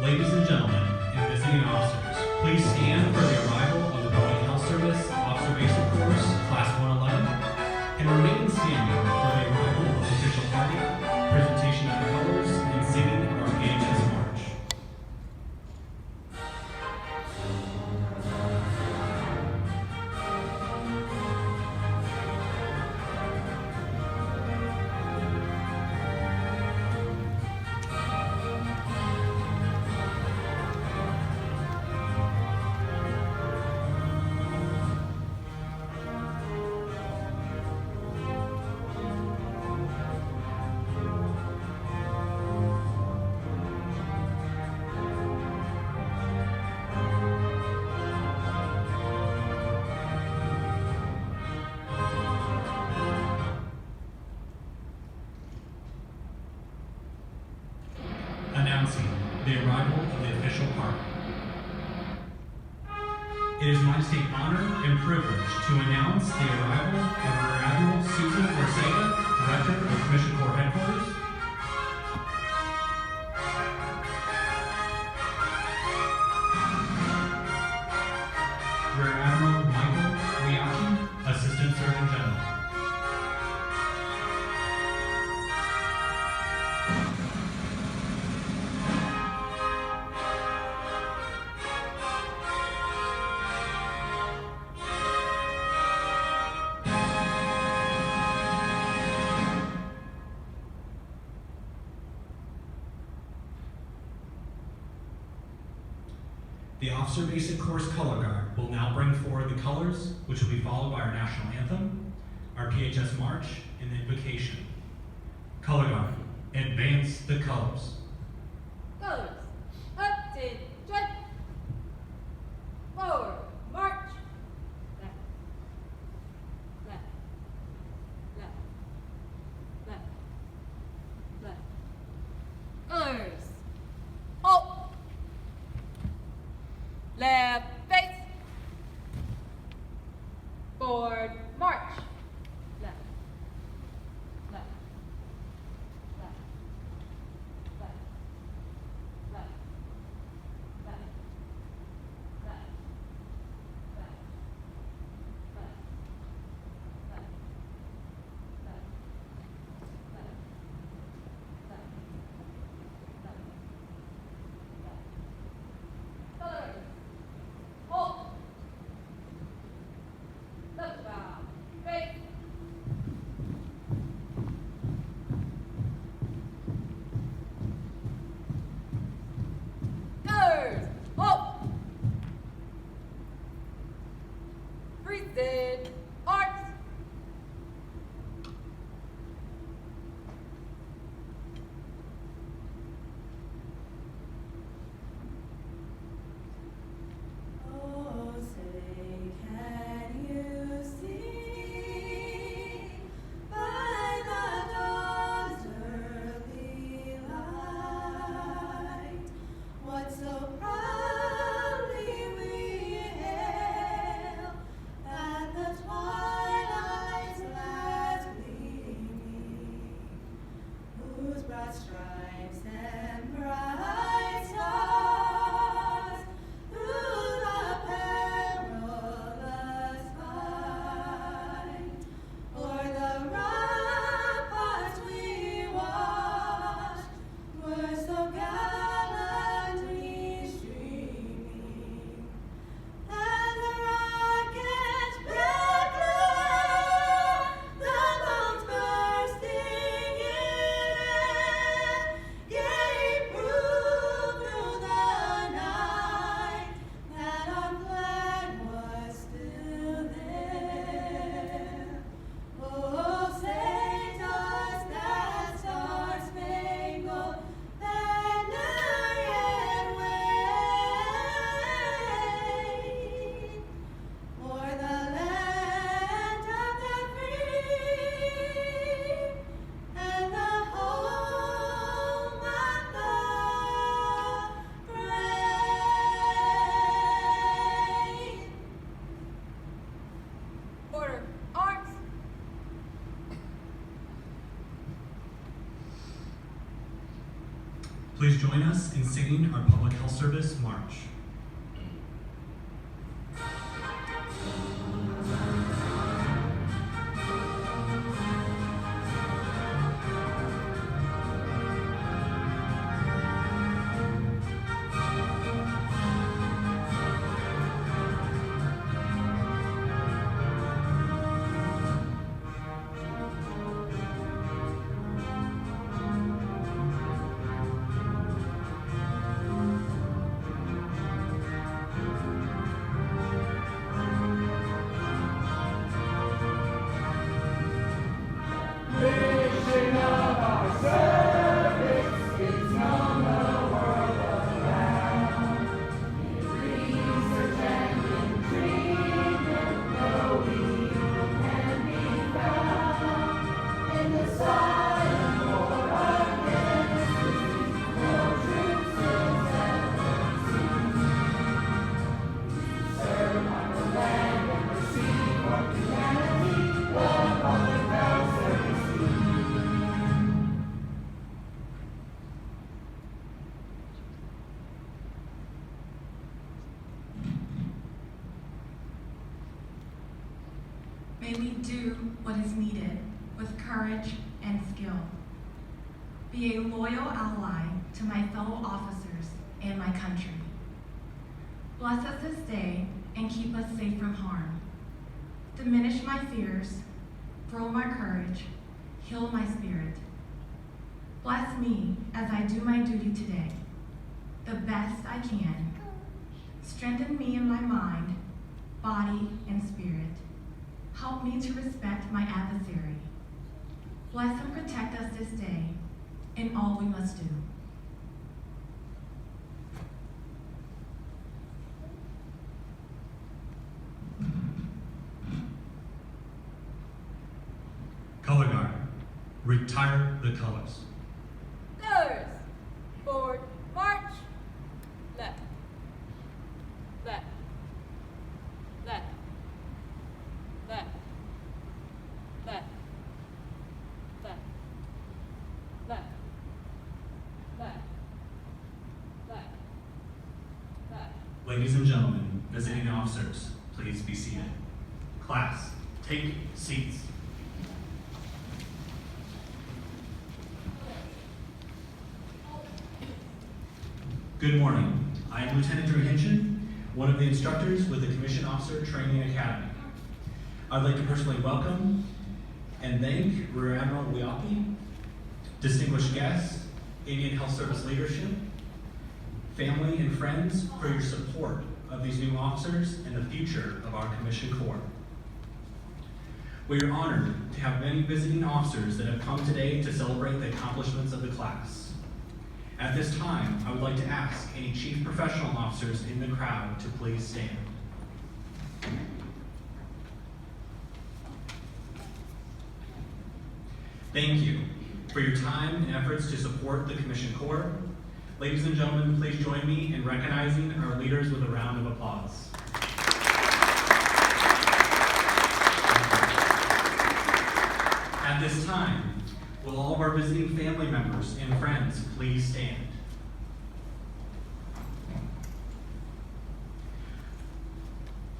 Ladies and gentlemen, and visiting officers, please stand for the arrival of the Boeing Health Service Observation Course, Class 111, and remain standing for the arrival of the official party, presentation of the colors, and singing of our PHS March. Announcing the arrival of the official party. It is my distinct honor and privilege to announce the arrival of Rear Admiral Susan Ortega, Director of Commission Corps Headquarters. Rear Admiral Michael Weahkee, Assistant Surgeon General. The Officer Basic Course Color Guard will now bring forward the colors, which will be followed by our national anthem, our PHS March, and the invocation. Color Guard, advance the colors. Colors, up, to, straight, forward, march, left, left, left, left, left. Colors, halt. Left face. Forward march. Left. Left. Left. Left. Left. Left. Left. Left. Left. Left. Left. Left. Left. Left. Left. Colors. Halt. Left bow. Face. Colors. Halt. Freeze. Arcs. Oh, say, can you see by the dawn's early light what so proudly we hail at the Please join us in singing our Public Health Service March. May we do what is needed with courage and skill. Be a loyal ally to my fellow officers and my country. Bless us this day and keep us safe from harm. Diminish my fears, grow my courage, heal my spirit. Bless me as I do my duty today, the best I can. Strengthen me in my mind, body, and spirit. Help me to respect my adversary. Bless and protect us this day in all we must do. Color guard, retire the colors. Colors. Forward. March. Left. Left. Left. Left. Left. Left. Left. Left. Left. Left. Ladies and gentlemen, visiting officers, please be seated. Class, take seats. Good morning. I am Lieutenant Drew Hinchin, one of the instructors with the Commissioned Officer Training Academy. I'd like to personally welcome and thank Rear Admiral Weahkee, distinguished guests, Indian Health Service leadership, family and friends for your support of these new officers and the future of our Commissioned Corps. We are honored to have many visiting officers that have come today to celebrate the accomplishments of the class. At this time, I would like to ask any Chief Professional Officers in the crowd to please stand. Thank you for your time and efforts to support the Commissioned Corps. Ladies and gentlemen, please join me in recognizing our leaders with a round of applause. At this time, will all of our visiting family members and friends please stand?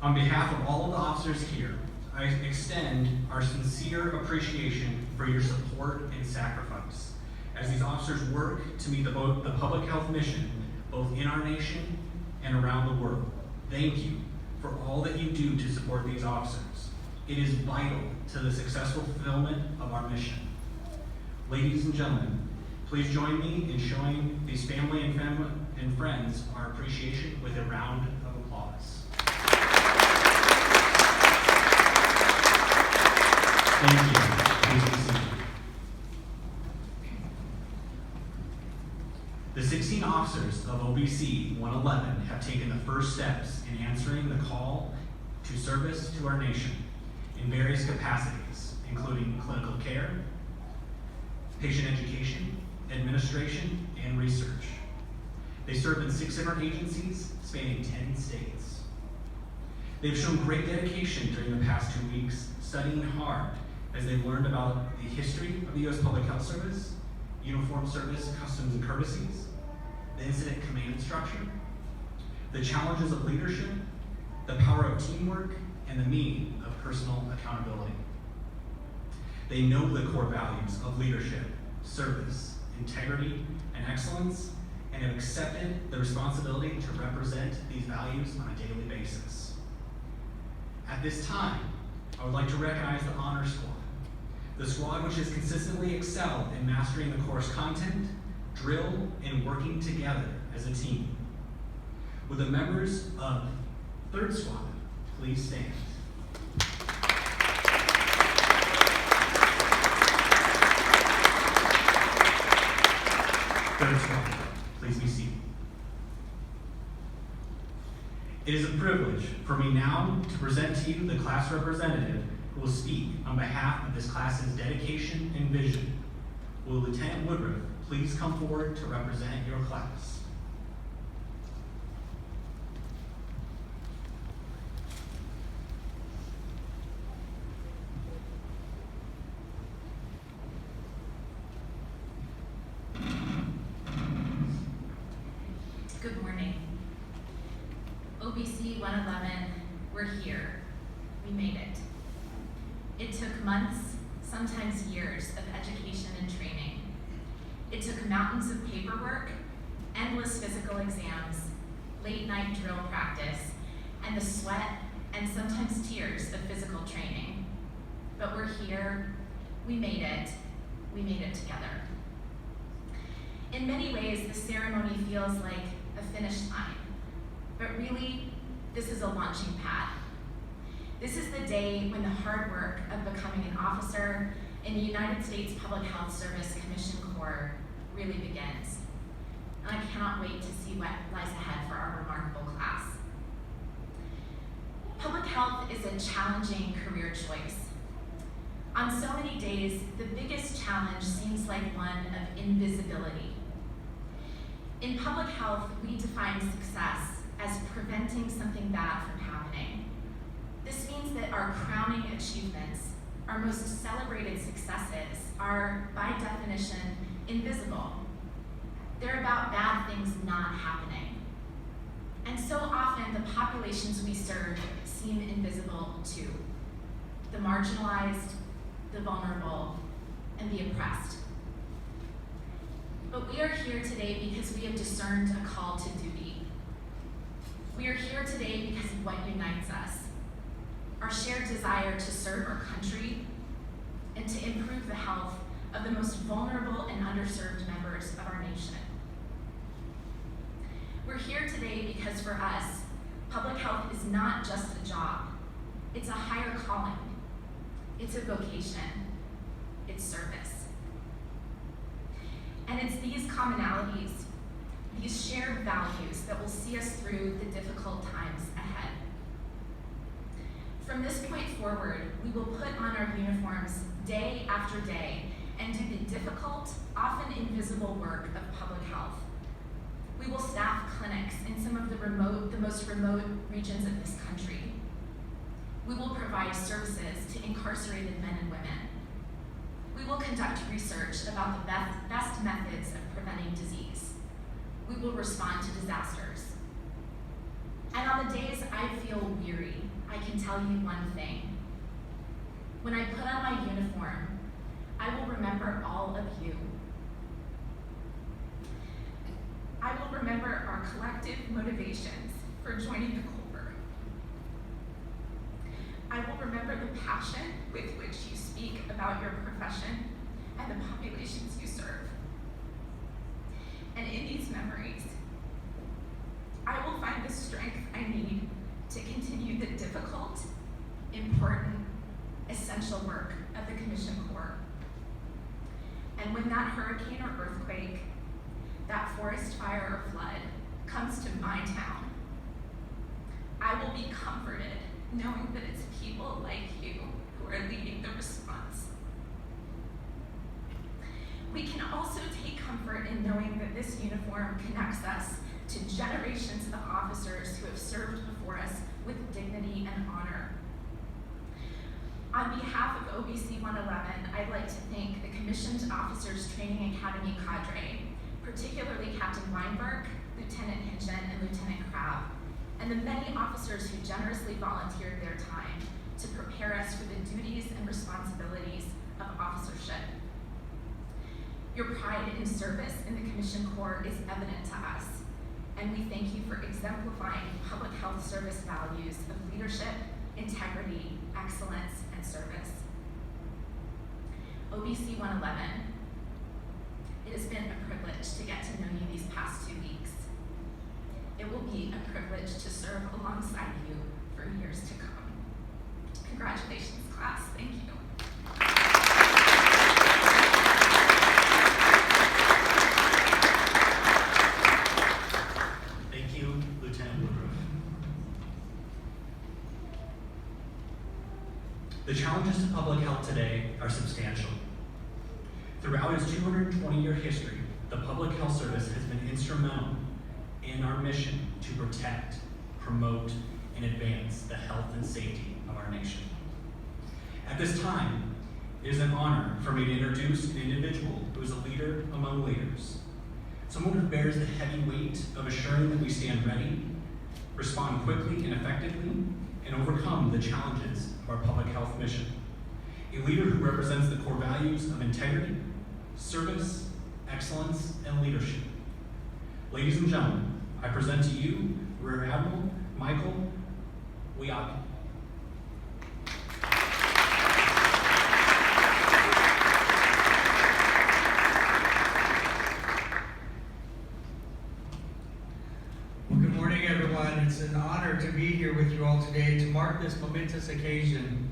On behalf of all of the officers here, I extend our sincere appreciation for your support and sacrifice as these officers work to meet the public health mission both in our nation and around the world. Thank you for all that you do to support these officers. It is vital to the successful fulfillment of our mission. Ladies and gentlemen, please join me in showing these family and friends our appreciation with a round of applause. Thank you. Please be seated. The 16 officers of OBC 111 have taken the first steps in answering the call to service to our nation in various capacities, including clinical care, patient education, administration, and research. They serve in 6 different agencies spanning 10 states. They've shown great dedication during the past 2 weeks, studying hard as they've learned about the history of the U.S. Public Health Service, uniform service customs and courtesies, the incident command structure, the challenges of leadership, the power of teamwork, and the meaning of personal accountability. They know the core values of leadership, service, integrity, and excellence, and have accepted the responsibility to represent these values on a daily basis. At this time, I would like to recognize the Honor Squad, the squad which has consistently excelled in mastering the course content, drill, and working together as a team. Would the members of Third Squad please stand? Third Squad, please be seated. It is a privilege for me now to present to you the class representative who will speak on behalf of this class's dedication and vision. Will Lieutenant Woodruff please come forward to represent your class? Good morning. OBC 111, we're here. We made it. It took months, sometimes years, of education and training. It took mountains of paperwork, endless physical exams, late-night drill practice, and the sweat and sometimes tears of physical training. But we're here. We made it. We made it together. In many ways, the ceremony feels like a finish line, but really, this is a launching pad. This is the day when the hard work of becoming an officer in the United States Public Health Service Commission Corps really begins. And I cannot wait to see what lies ahead for our remarkable class. Public health is a challenging career choice. On so many days, the biggest challenge seems like one of invisibility. In public health, we define success as preventing something bad from happening. This means that our crowning achievements, our most celebrated successes, are, by definition, invisible. They're about bad things not happening. And so often, the populations we serve seem invisible too. The marginalized, the vulnerable, and the oppressed. But we are here today because we have discerned a call to duty. We are here today because of what unites us, our shared desire to serve our country and to improve the health of the most vulnerable and underserved members of our nation. We're here today because for us, public health is not just a job. It's a higher calling. It's a vocation. It's service. And it's these commonalities, these shared values that will see us through the difficult times ahead. From this point forward, we will put on our uniforms day after day and do the difficult, often invisible work of public health. We will staff clinics in some of the most remote regions of this country. We will provide services to incarcerated men and women. We will conduct research about the best methods of preventing disease. We will respond to disasters. And on the days I feel weary, I can tell you one thing. When I put on my uniform, I will remember all of you. I will remember our collective motivations for joining the Corps. I will remember the passion with which you speak about your profession and the populations you serve. And in these memories, I will find the strength I need to continue the difficult, important, essential work of the Commission Corps. And when that hurricane or earthquake, that forest fire or flood comes to my town, I will be comforted knowing that it's people like you who are leading the response. We can also take comfort in knowing that this uniform connects us to generations of officers who have served before us with dignity and honor. On behalf of OBC 111, I'd like to thank the Commissioned Officers Training Academy cadre, particularly Captain Weinberg, Lieutenant Hinchen, and Lieutenant Crabb, and the many officers who generously volunteered their time to prepare us for the duties and responsibilities of officership. Your pride in service in the Commissioned Corps is evident to us, and we thank you for exemplifying public health service values of leadership, integrity, excellence, and service. OBC 111, it has been a privilege to get to know you these past 2 weeks. It will be a privilege to serve alongside you for years to come. Congratulations, class. Thank you. Thank you, Lieutenant Woodruff. The challenges to public health today are substantial. Throughout its 220-year history, the Public Health Service has been instrumental in our mission to protect, promote, and advance the health and safety of our nation. At this time, it is an honor for me to introduce an individual who is a leader among leaders, someone who bears the heavy weight of assuring that we stand ready, respond quickly and effectively, and overcome the challenges of our public health mission. A leader who represents the core values of integrity, service, excellence, and leadership. Ladies and gentlemen, I present to you Rear Admiral Michael Weahkee. Well, good morning, everyone. It's an honor to be here with you all today to mark this momentous occasion.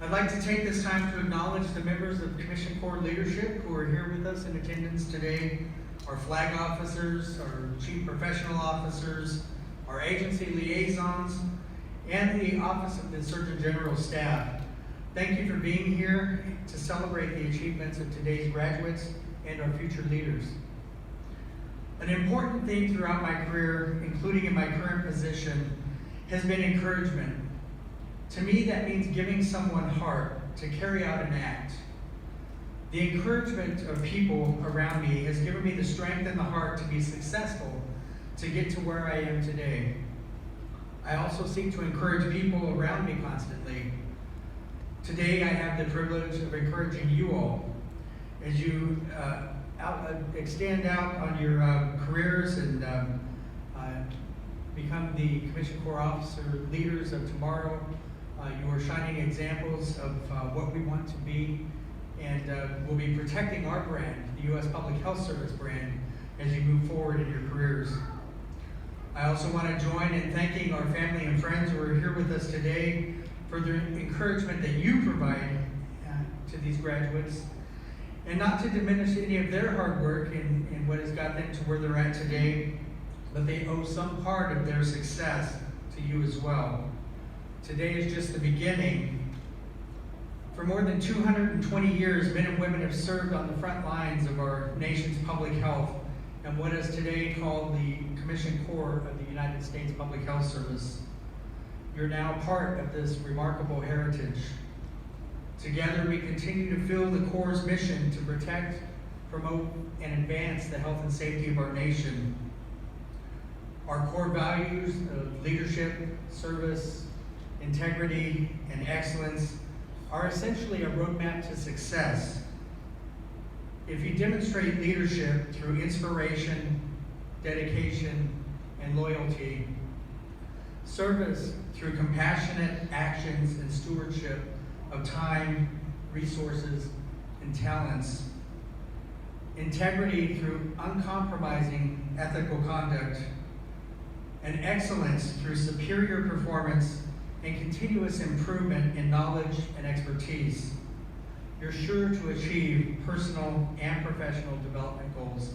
I'd like to take this time to acknowledge the members of Commissioned Corps leadership who are here with us in attendance today, our flag officers, our chief professional officers, our agency liaisons, and the Office of the Surgeon General staff. Thank you for being here to celebrate the achievements of today's graduates and our future leaders. An important theme throughout my career, including in my current position, has been encouragement. To me, that means giving someone heart to carry out an act. The encouragement of people around me has given me the strength and the heart to be successful, to get to where I am today. I also seek to encourage people around me constantly. Today, I have the privilege of encouraging you all as you extend out on your careers and become the Commissioned Corps officer leaders of tomorrow. You are shining examples of what we want to be, and we'll be protecting our brand, the U.S. Public Health Service brand, as you move forward in your careers. I also want to join in thanking our family and friends who are here with us today for the encouragement that you provide to these graduates, and not to diminish any of their hard work in what has gotten them to where they're at today, but they owe some part of their success to you as well. Today is just the beginning. For more than 220 years, men and women have served on the front lines of our nation's public health and what is today called the Commissioned Corps of the United States Public Health Service. You're now part of this remarkable heritage. Together, we continue to fill the Corps' mission to protect, promote, and advance the health and safety of our nation. Our core values of leadership, service, integrity, and excellence are essentially a roadmap to success. If you demonstrate leadership through inspiration, dedication, and loyalty, service through compassionate actions and stewardship of time, resources, and talents, integrity through uncompromising ethical conduct, and excellence through superior performance and continuous improvement in knowledge and expertise, you're sure to achieve personal and professional development goals.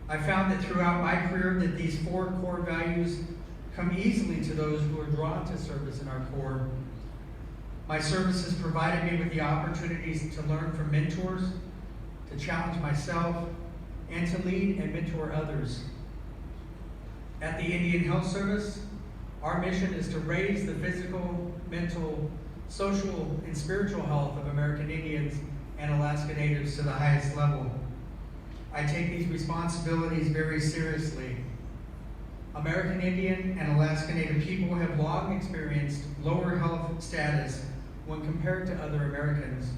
I found that throughout my career that these 4 core values come easily to those who are drawn to service in our Corps. My service has provided me with the opportunities to learn from mentors, to challenge myself, and to lead and mentor others. At the Indian Health Service, our mission is to raise the physical, mental, social, and spiritual health of American Indians and Alaska Natives to the highest level. I take these responsibilities very seriously. American Indian and Alaska Native people have long experienced lower health status when compared to other Americans.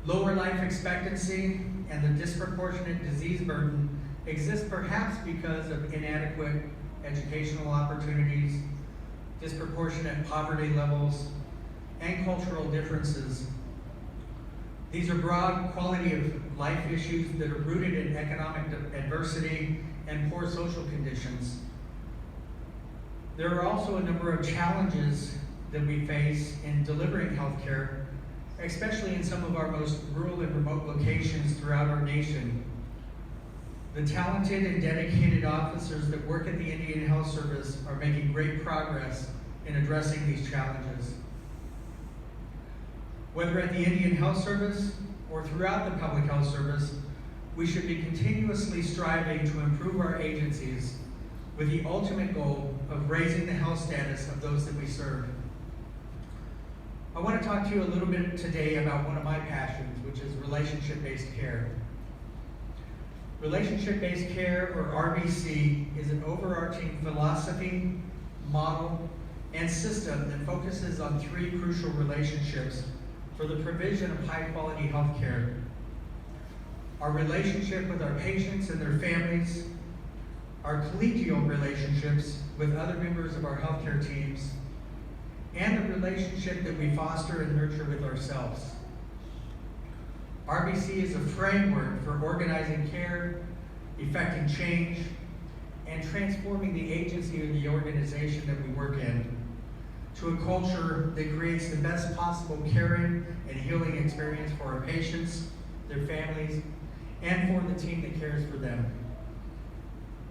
Lower life expectancy and the disproportionate disease burden exists perhaps because of inadequate educational opportunities, disproportionate poverty levels, and cultural differences. These are broad quality of life issues that are rooted in economic adversity and poor social conditions. There are also a number of challenges that we face in delivering healthcare, especially in some of our most rural and remote locations throughout our nation. The talented and dedicated officers that work at the Indian Health Service are making great progress in addressing these challenges. Whether at the Indian Health Service or throughout the Public Health Service, we should be continuously striving to improve our agencies with the ultimate goal of raising the health status of those that we serve. I want to talk to you a little bit today about one of my passions, which is relationship-based care. Relationship-based care, or RBC, is an overarching philosophy, model, and system that focuses on three crucial relationships for the provision of high-quality health care: our relationship with our patients and their families, our collegial relationships with other members of our healthcare teams, and the relationship that we foster and nurture with ourselves. RBC is a framework for organizing care, effecting change, and transforming the agency or the organization that we work in to a culture that creates the best possible caring and healing experience for our patients, their families, and for the team that cares for them.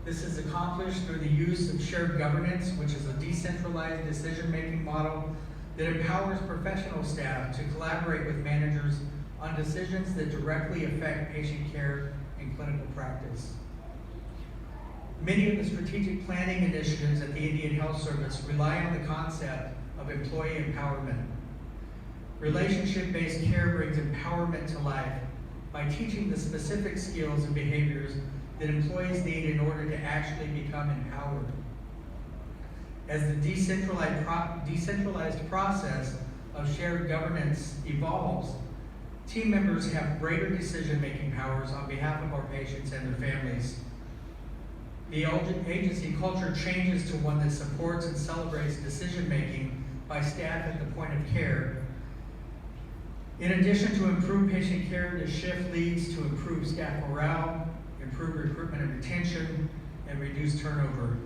This is accomplished through the use of shared governance, which is a decentralized decision-making model that empowers professional staff to collaborate with managers on decisions that directly affect patient care and clinical practice. Many of the strategic planning initiatives at the Indian Health Service rely on the concept of employee empowerment. Relationship-based care brings empowerment to life by teaching the specific skills and behaviors that employees need in order to actually become empowered. As the decentralized process of shared governance evolves, team members have greater decision-making powers on behalf of our patients and their families. The agency culture changes to one that supports and celebrates decision-making by staff at the point of care. In addition to improved patient care, this shift leads to improved staff morale, improved recruitment and retention, and reduced turnover.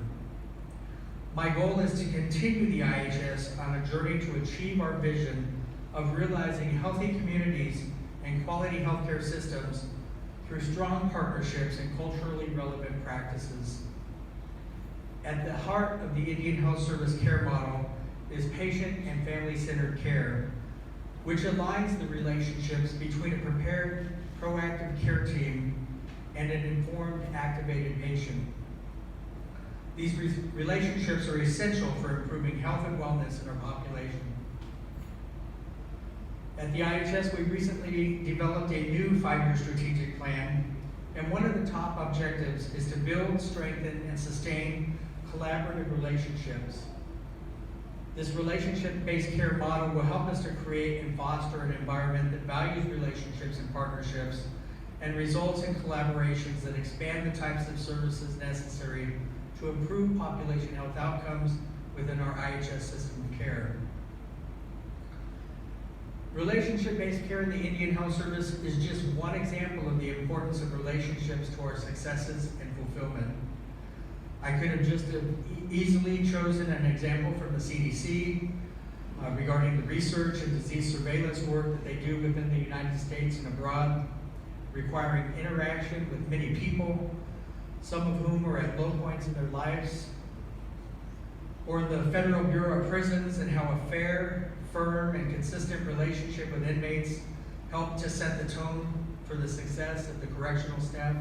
My goal is to continue the IHS on a journey to achieve our vision of realizing healthy communities and quality healthcare systems through strong partnerships and culturally relevant practices. At the heart of the Indian Health Service care model is patient and family-centered care, which aligns the relationships between a prepared, proactive care team and an informed, activated patient. These relationships are essential for improving health and wellness in our population. At the IHS, we recently developed a new 5-year strategic plan, and one of the top objectives is to build, strengthen, and sustain collaborative relationships. This relationship-based care model will help us to create and foster an environment that values relationships and partnerships and results in collaborations that expand the types of services necessary to improve population health outcomes within our IHS system of care. Relationship-based care in the Indian Health Service is just one example of the importance of relationships to our successes and fulfillment. I could have just easily chosen an example from the CDC regarding the research and disease surveillance work that they do within the United States and abroad, requiring interaction with many people, some of whom are at low points in their lives, or the Federal Bureau of Prisons and how a fair, firm, and consistent relationship with inmates help to set the tone for the success of the correctional staff,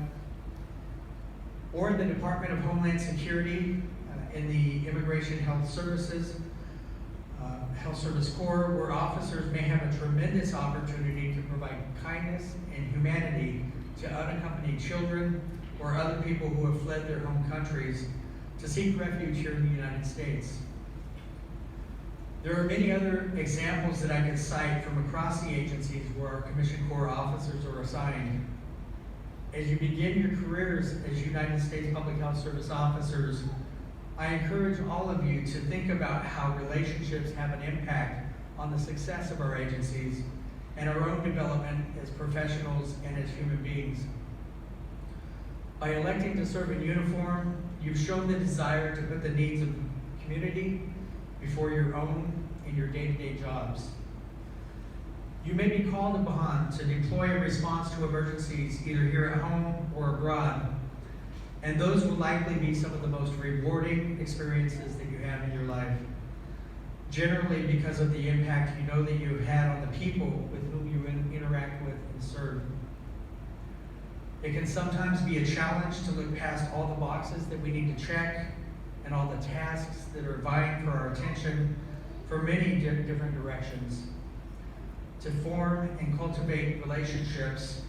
or the Department of Homeland Security in the Immigration Health Services, Health Service Corps, where officers may have a tremendous opportunity to provide kindness and humanity to unaccompanied children or other people who have fled their home countries to seek refuge here in the United States. There are many other examples that I could cite from across the agencies where our Commissioned Corps officers are assigned. As you begin your careers as United States Public Health Service officers, I encourage all of you to think about how relationships have an impact on the success of our agencies and our own development as professionals and as human beings. By electing to serve in uniform, you've shown the desire to put the needs of the community before your own in your day-to-day jobs. You may be called upon to deploy in response to emergencies either here at home or abroad, and those will likely be some of the most rewarding experiences that you have in your life, generally because of the impact you know that you've had on the people with whom you interact with and serve. It can sometimes be a challenge to look past all the boxes that we need to check and all the tasks that are vying for our attention for many different directions. To form and cultivate relationships,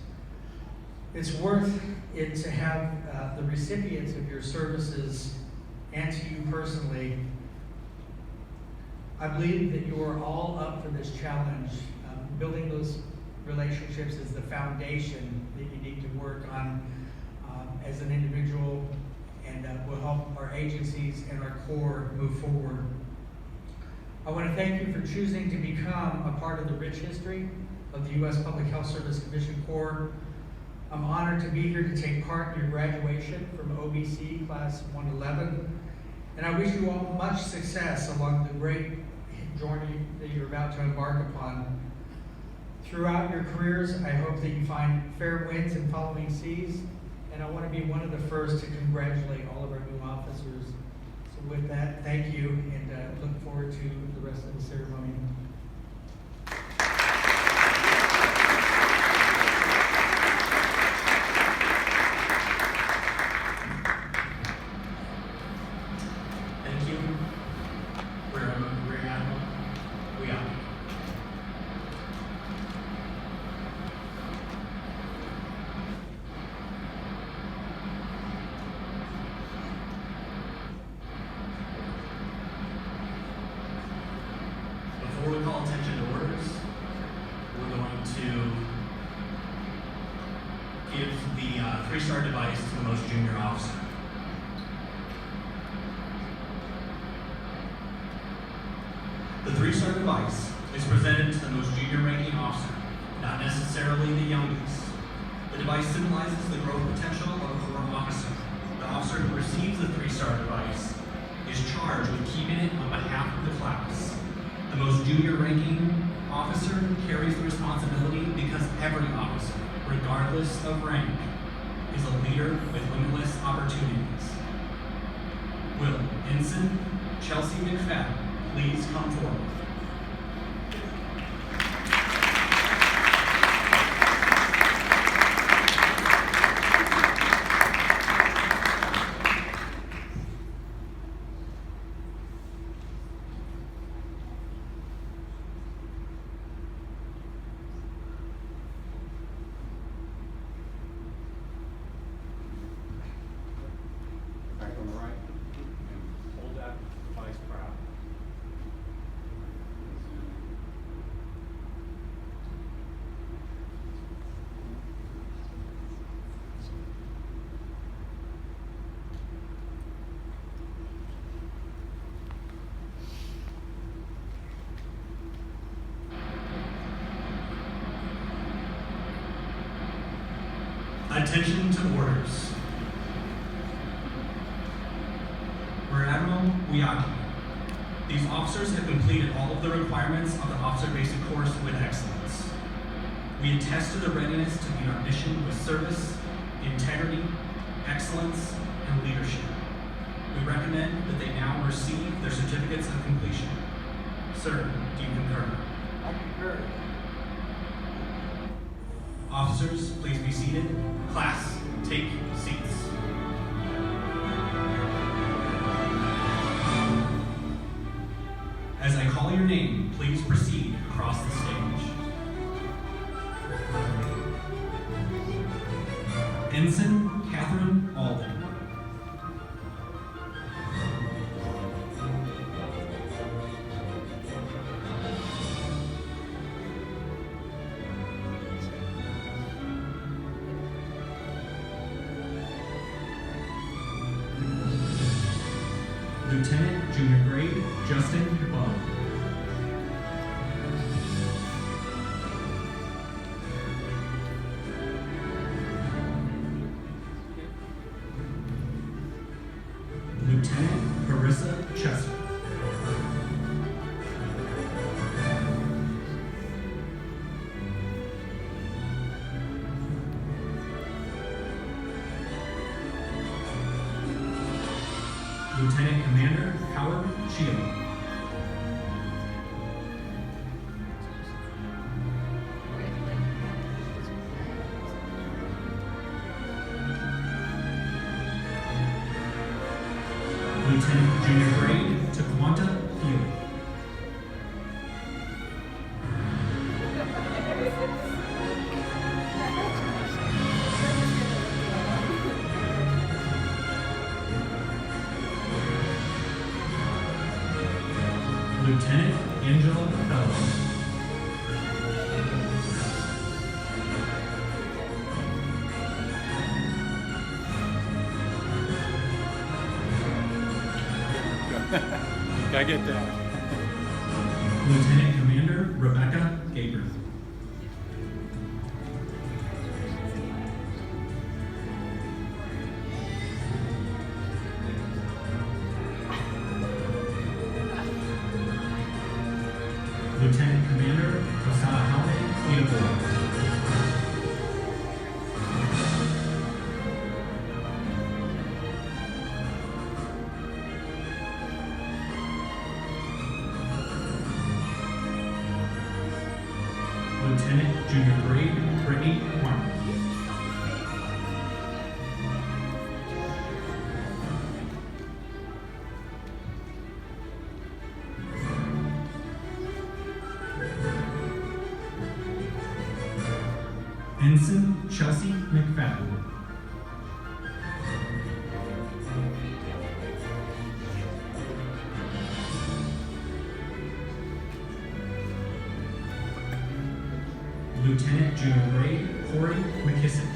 it's worth it to have the recipients of your services and to you personally. I believe that you are all up for this challenge. Building those relationships is the foundation that you need to work on as an individual, and will help our agencies and our Corps move forward. I want to thank you for choosing to become a part of the rich history of the U.S. Public Health Service Commissioned Corps. I'm honored to be here to take part in your graduation from OBC Class 111, and I wish you all much success along the great journey that you're about to embark upon. Throughout your careers, I hope that you find fair winds and following seas, and I want to be one of the first to congratulate all of our new officers. So with that, thank you, and look forward to the rest of the ceremony. Thank you, Rear Admiral Weahkee. Before we call attention to orders, we're going to give the 3-star device to the most junior officer. The 3-star device is presented to the most junior ranking officer, not necessarily the youngest. The device symbolizes the growth potential of a Corps officer. The officer who receives the 3-star device is charged with keeping it on behalf of the class. The most junior ranking officer carries the responsibility because every officer, regardless of rank, is a leader with limitless opportunities. Will Ensign Chelsea McFadden please come forward? Back on the right, and hold that device proud. Attention to orders. Rear Admiral Weahkee. These officers have completed all of the requirements of the Officer Basic Course with excellence. We attest to their readiness to meet our mission with service, integrity, excellence, and leadership. We recommend that they now receive their certificates of completion. Sir, do you concur? I concur. Officers, please be seated. Class, take seats. As I call your name, please proceed across the stage. Ensign Catherine Alden. Lieutenant Junior Grade Justin Bug. Lieutenant Carissa Chester. Lieutenant Commander Howard Shield. Lieutenant Junior Grade Taquanta Field. Lieutenant Angela Fellows. Gotta get that. Lieutenant Commander Rebecca Gaber. Lieutenant Commander Osahame Idabor. Lieutenant Junior Grade Brittany Martin. Ensign Chelsea McFadden. Lieutenant Junior Grade Corey McKissick.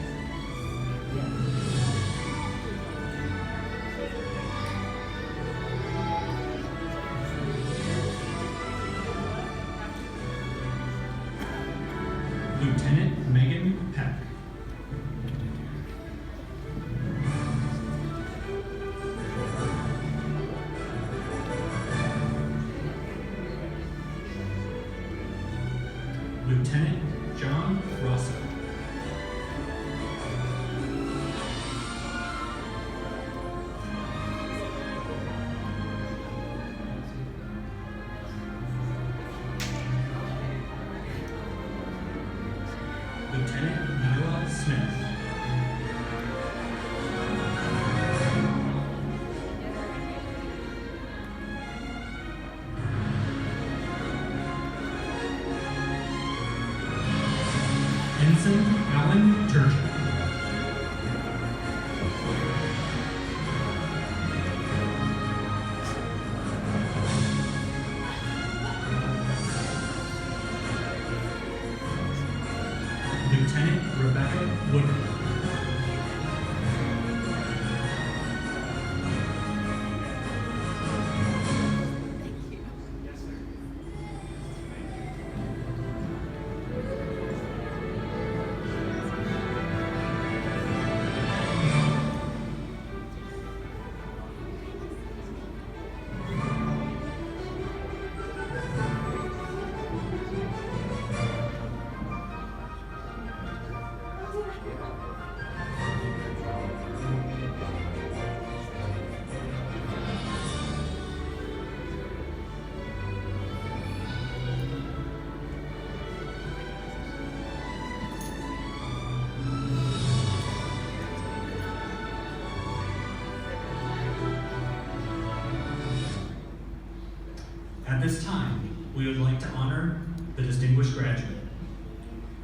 Lieutenant Megan Peck. Lieutenant John Rosso. Lieutenant Nyla Smith. Ensign Alan Turgeon. Lieutenant Rebecca Woodard. At this time, we would like to honor the distinguished graduate,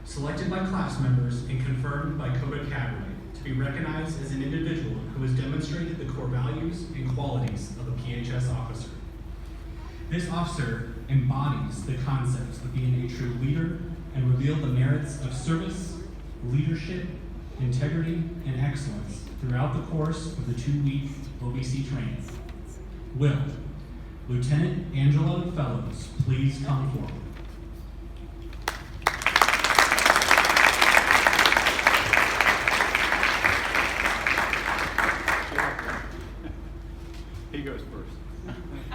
selected by class members and confirmed by COTA Cabaret to be recognized as an individual who has demonstrated the core values and qualities of a PHS officer. This officer embodies the concepts of being a true leader and reveal the merits of service, leadership, integrity, and excellence throughout the course of the 2-week OBC training. Will Lieutenant Angela Fellows please come forward? He goes first.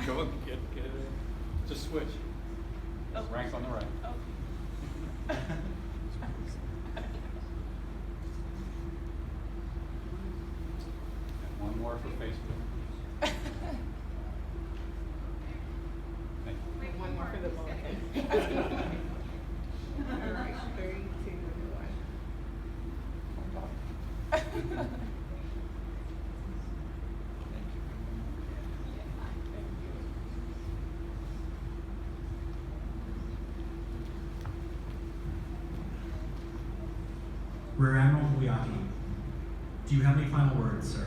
Go and get it. Just switch. Rank on the right. And one more for Facebook. Thank you. One more for the bulletin. All right, 3, 2, 1. Rear Admiral Weahkee, do you have any final words, sir?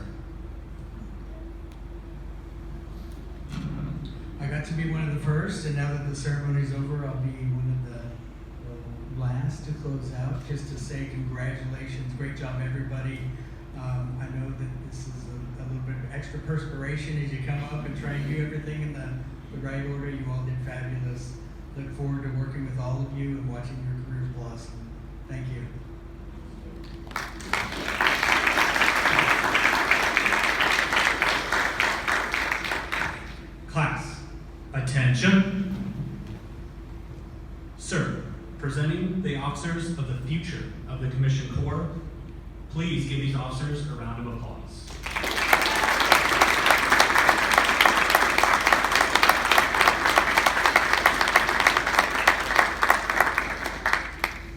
I got to be one of the first, and now that the ceremony's over, I'll be one of the last to close out, just to say congratulations, great job everybody. I know that this is a little bit of extra perspiration as you come up and try and do everything in the right order. You all did fabulous. Look forward to working with all of you and watching your careers blossom. Thank you. Class, attention. Sir, presenting the officers of the future of the Commissioned Corps, please give these officers a round of applause.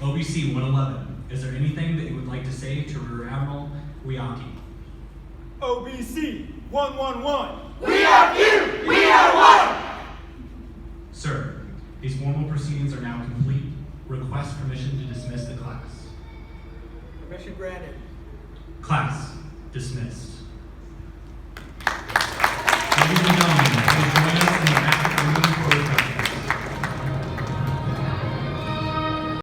OBC 111, is there anything that you would like to say to Rear Admiral Weahkee? OBC 111. We are few, we are one! Sir, these formal proceedings are now complete. Request permission to dismiss the class. Permission granted. Class dismissed.